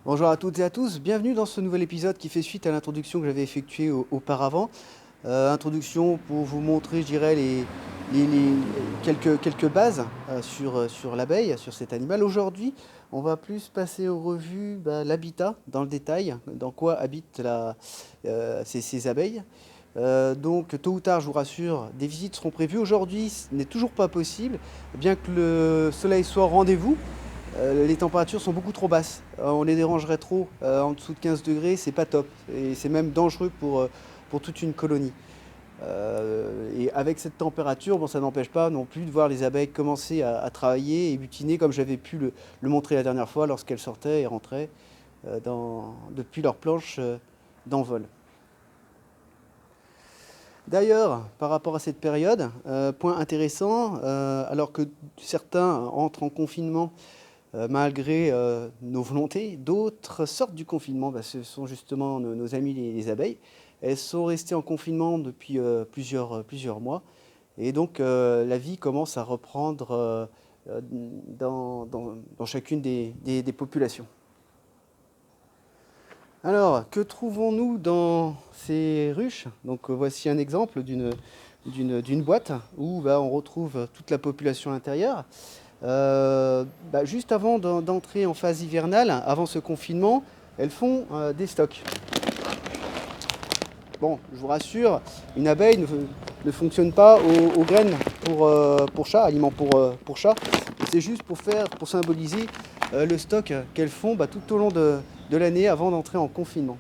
Bonjour à toutes et à tous, bienvenue dans ce nouvel épisode qui fait suite à l'introduction que j'avais effectuée auparavant. Introduction pour vous montrer, je dirais, quelques bases sur l'abeille, sur cet animal. Aujourd'hui, on va plus passer aux revues l'habitat dans le détail, dans quoi habitent ces abeilles. Donc tôt ou tard, je vous rassure, des visites seront prévues. Aujourd'hui, ce n'est toujours pas possible, bien que le soleil soit au rendez-vous. Les températures sont beaucoup trop basses. On les dérangerait trop en dessous de 15 degrés, c'est pas top. Et c'est même dangereux pour toute une colonie. Et avec cette température, bon, ça n'empêche pas non plus de voir les abeilles commencer à travailler et butiner comme j'avais pu le montrer la dernière fois lorsqu'elles sortaient et rentraient depuis leur planche d'envol. D'ailleurs, par rapport à cette période, point intéressant, alors que certains entrent en confinement malgré nos volontés, d'autres sortent du confinement. Ce sont justement nos amis les abeilles. Elles sont restées en confinement depuis plusieurs mois. Et donc la vie commence à reprendre dans chacune des populations. Alors, que trouvons-nous dans ces ruches? Donc voici un exemple d'une boîte où on retrouve toute la population à l'intérieur. Juste avant d'entrer en phase hivernale, avant ce confinement, elles font des stocks. Bon, je vous rassure, une abeille ne fonctionne pas aux graines pour chat, aliments pour chat. C'est juste pour symboliser le stock qu'elles font tout au long de l'année avant d'entrer en confinement.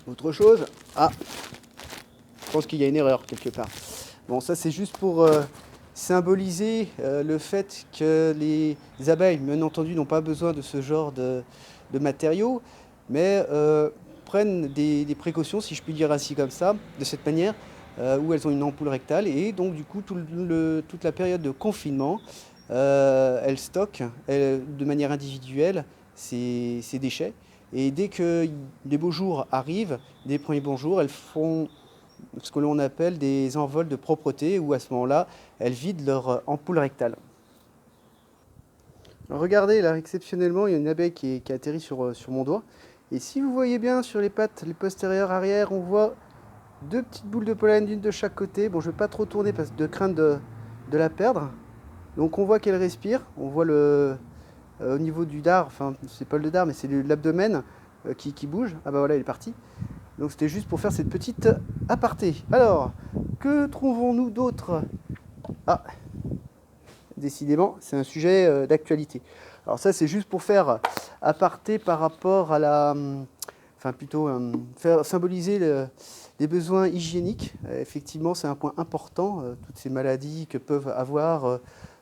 Autre chose, je pense qu'il y a une erreur quelque part. Bon, ça c'est juste pour symboliser le fait que les abeilles, bien entendu, n'ont pas besoin de ce genre de matériaux, mais prennent des précautions, si je puis dire ainsi comme ça, de cette manière, où elles ont une ampoule rectale, et donc du coup, toute la période de confinement, elles stockent de manière individuelle ces déchets, et dès que les beaux jours arrivent, les premiers bons jours, elles font ce que l'on appelle des envols de propreté, où à ce moment-là, elles vident leur ampoule rectale. Alors regardez, là, exceptionnellement, il y a une abeille qui atterrit sur mon doigt. Et si vous voyez bien sur les pattes, les postérieures arrière, on voit deux petites boules de pollen, d'une de chaque côté. Bon, je ne vais pas trop tourner parce que de crainte de la perdre. Donc on voit qu'elle respire, on voit au niveau du dard, enfin c'est pas le dard mais c'est l'abdomen qui bouge. Ah bah voilà, il est parti. Donc c'était juste pour faire cette petite aparté. Alors, que trouvons-nous d'autre? Ah, décidément, c'est un sujet d'actualité. Alors ça, c'est juste pour faire aparté par rapport à enfin plutôt faire symboliser les besoins hygiéniques. Effectivement, c'est un point important, toutes ces maladies que peuvent avoir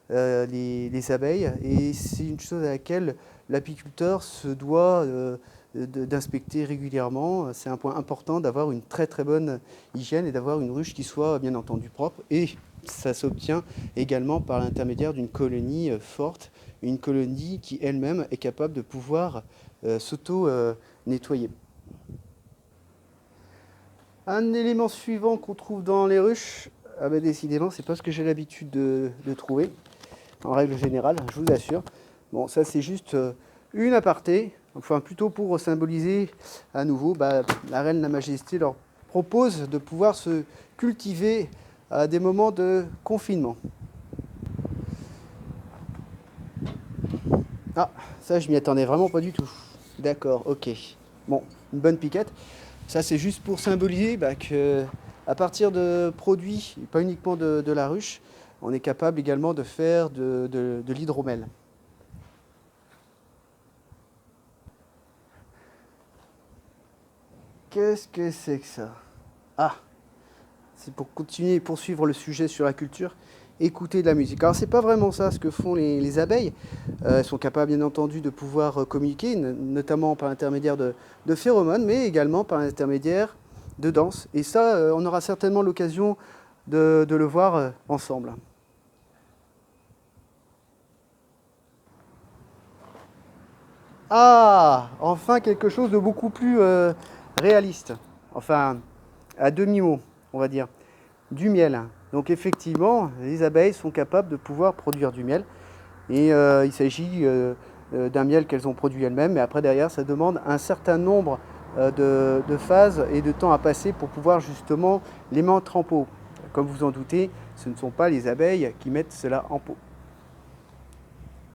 les abeilles. Et c'est une chose à laquelle l'apiculteur se doit d'inspecter régulièrement. C'est un point important d'avoir une très très bonne hygiène et d'avoir une ruche qui soit bien entendu propre. Et ça s'obtient également par l'intermédiaire d'une colonie forte, une colonie qui elle-même est capable de pouvoir s'auto-nettoyer. Un élément suivant qu'on trouve dans les ruches, décidément, c'est pas ce que j'ai l'habitude de trouver, en règle générale, je vous assure. Bon, ça c'est juste une aparté, enfin plutôt pour symboliser à nouveau, la reine, la majesté leur propose de pouvoir se cultiver à des moments de confinement. Ah, ça je m'y attendais vraiment pas du tout. D'accord, ok. Bon, une bonne piquette. Ça c'est juste pour symboliser que à partir de produits, pas uniquement de la ruche, on est capable également de faire de l'hydromel. Qu'est-ce que c'est que ça? Ah, c'est pour continuer et poursuivre le sujet sur la culture, écouter de la musique. Alors c'est pas vraiment ça ce que font les abeilles. Elles sont capables bien entendu de pouvoir communiquer, notamment par l'intermédiaire de phéromones, mais également par l'intermédiaire de danse. Et ça, on aura certainement l'occasion de le voir ensemble. Ah, enfin quelque chose de beaucoup plus réaliste. Enfin, à demi-mot, on va dire. Du miel. Donc effectivement, les abeilles sont capables de pouvoir produire du miel. Et il s'agit d'un miel qu'elles ont produit elles-mêmes. Mais après, derrière, ça demande un certain nombre de phases et de temps à passer pour pouvoir justement les mettre en pot. Comme vous en doutez, ce ne sont pas les abeilles qui mettent cela en pot.